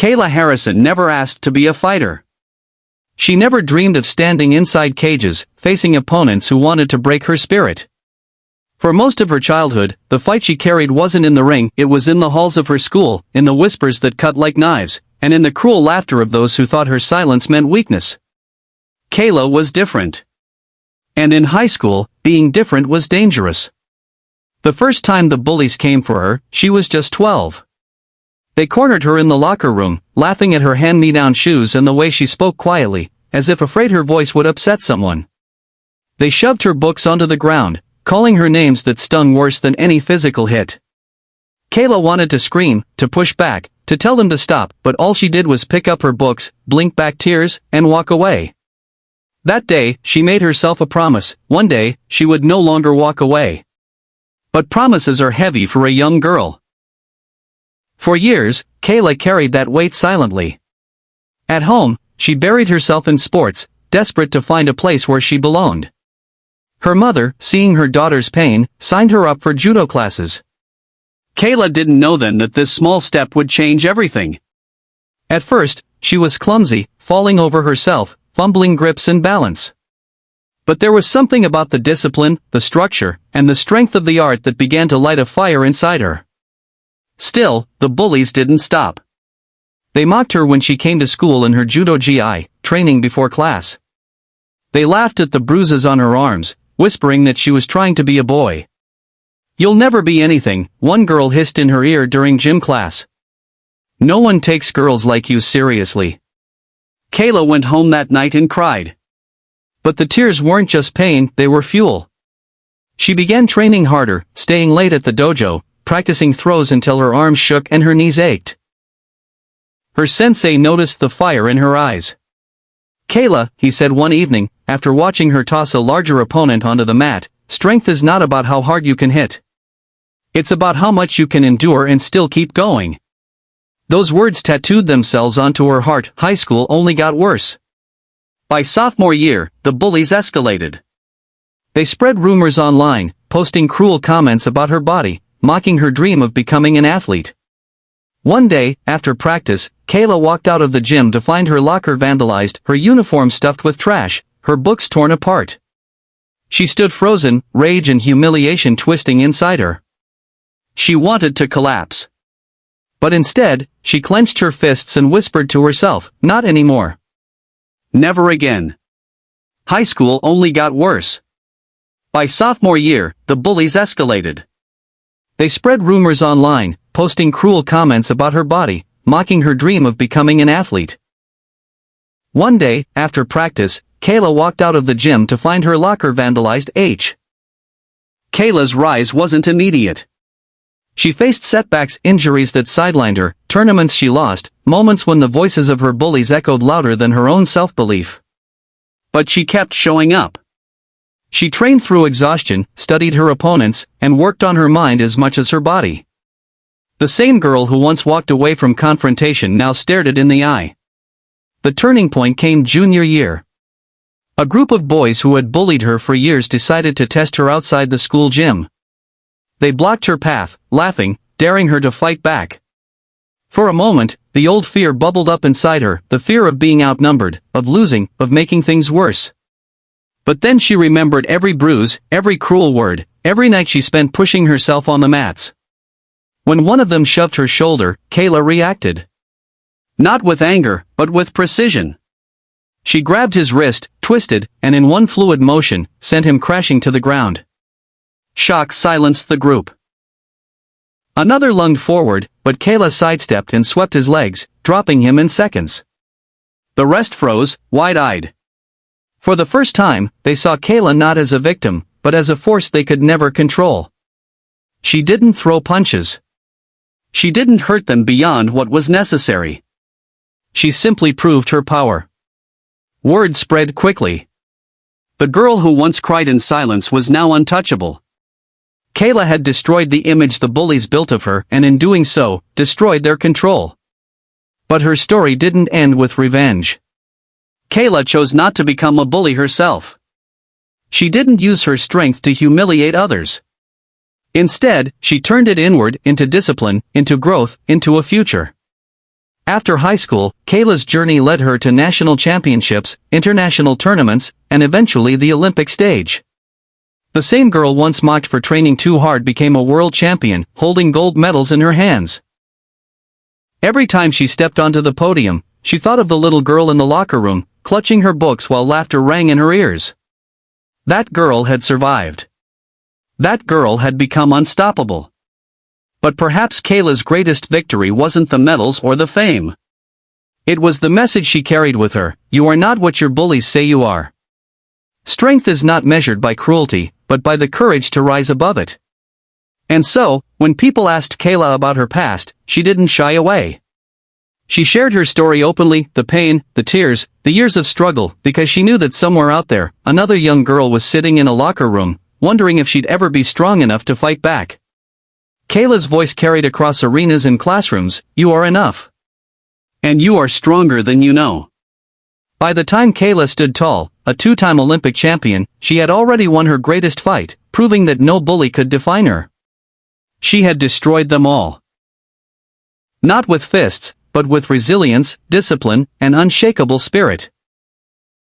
Kayla Harrison never asked to be a fighter. She never dreamed of standing inside cages, facing opponents who wanted to break her spirit. For most of her childhood, the fight she carried wasn't in the ring, it was in the halls of her school, in the whispers that cut like knives, and in the cruel laughter of those who thought her silence meant weakness. Kayla was different. And in high school, being different was dangerous. The first time the bullies came for her, she was just 12. They cornered her in the locker room, laughing at her hand-me-down shoes and the way she spoke quietly, as if afraid her voice would upset someone. They shoved her books onto the ground, calling her names that stung worse than any physical hit. Kayla wanted to scream, to push back, to tell them to stop, but all she did was pick up her books, blink back tears, and walk away. That day, she made herself a promise: one day, she would no longer walk away. But promises are heavy for a young girl. For years, Kayla carried that weight silently. At home, she buried herself in sports, desperate to find a place where she belonged. Her mother, seeing her daughter's pain, signed her up for judo classes. Kayla didn't know then that this small step would change everything. At first, she was clumsy, falling over herself, fumbling grips and balance. But there was something about the discipline, the structure, and the strength of the art that began to light a fire inside her. Still, the bullies didn't stop. They mocked her when she came to school in her judo gi, training before class. They laughed at the bruises on her arms, whispering that she was trying to be a boy. "You'll never be anything," one girl hissed in her ear during gym class. "No one takes girls like you seriously." Kayla went home that night and cried. But the tears weren't just pain, they were fuel. She began training harder, staying late at the dojo, practicing throws until her arms shook and her knees ached. Her sensei noticed the fire in her eyes. "Kayla," he said one evening, after watching her toss a larger opponent onto the mat, "strength is not about how hard you can hit. It's about how much you can endure and still keep going." Those words tattooed themselves onto her heart. High school only got worse. By sophomore year, the bullies escalated. They spread rumors online, posting cruel comments about her body, mocking her dream of becoming an athlete. One day, after practice, Kayla walked out of the gym to find her locker vandalized, her uniform stuffed with trash, her books torn apart. She stood frozen, rage and humiliation twisting inside her. She wanted to collapse. But instead, she clenched her fists and whispered to herself, "Not anymore. Never again." High school only got worse. By sophomore year, the bullies escalated. They spread rumors online, posting cruel comments about her body, mocking her dream of becoming an athlete. One day, after practice, Kayla walked out of the gym to find her locker vandalized. Kayla's rise wasn't immediate. She faced setbacks, injuries that sidelined her, tournaments she lost, moments when the voices of her bullies echoed louder than her own self-belief. But she kept showing up. She trained through exhaustion, studied her opponents, and worked on her mind as much as her body. The same girl who once walked away from confrontation now stared it in the eye. The turning point came junior year. A group of boys who had bullied her for years decided to test her outside the school gym. They blocked her path, laughing, daring her to fight back. For a moment, the old fear bubbled up inside her, the fear of being outnumbered, of losing, of making things worse. But then she remembered every bruise, every cruel word, every night she spent pushing herself on the mats. When one of them shoved her shoulder, Kayla reacted. Not with anger, but with precision. She grabbed his wrist, twisted, and in one fluid motion, sent him crashing to the ground. Shock silenced the group. Another lunged forward, but Kayla sidestepped and swept his legs, dropping him in seconds. The rest froze, wide-eyed. For the first time, they saw Kayla not as a victim, but as a force they could never control. She didn't throw punches. She didn't hurt them beyond what was necessary. She simply proved her power. Word spread quickly. The girl who once cried in silence was now untouchable. Kayla had destroyed the image the bullies built of her, and in doing so, destroyed their control. But her story didn't end with revenge. Kayla chose not to become a bully herself. She didn't use her strength to humiliate others. Instead, she turned it inward, into discipline, into growth, into a future. After high school, Kayla's journey led her to national championships, international tournaments, and eventually the Olympic stage. The same girl once mocked for training too hard became a world champion, holding gold medals in her hands. Every time she stepped onto the podium, she thought of the little girl in the locker room, clutching her books while laughter rang in her ears. That girl had survived. That girl had become unstoppable. But perhaps Kayla's greatest victory wasn't the medals or the fame. It was the message she carried with her: you are not what your bullies say you are. Strength is not measured by cruelty, but by the courage to rise above it. And so, when people asked Kayla about her past, she didn't shy away. She shared her story openly, the pain, the tears, the years of struggle, because she knew that somewhere out there, another young girl was sitting in a locker room, wondering if she'd ever be strong enough to fight back. Kayla's voice carried across arenas and classrooms: you are enough. And you are stronger than you know. By the time Kayla stood tall, a two-time Olympic champion, she had already won her greatest fight, proving that no bully could define her. She had destroyed them all. Not with fists, but with resilience, discipline, and unshakable spirit.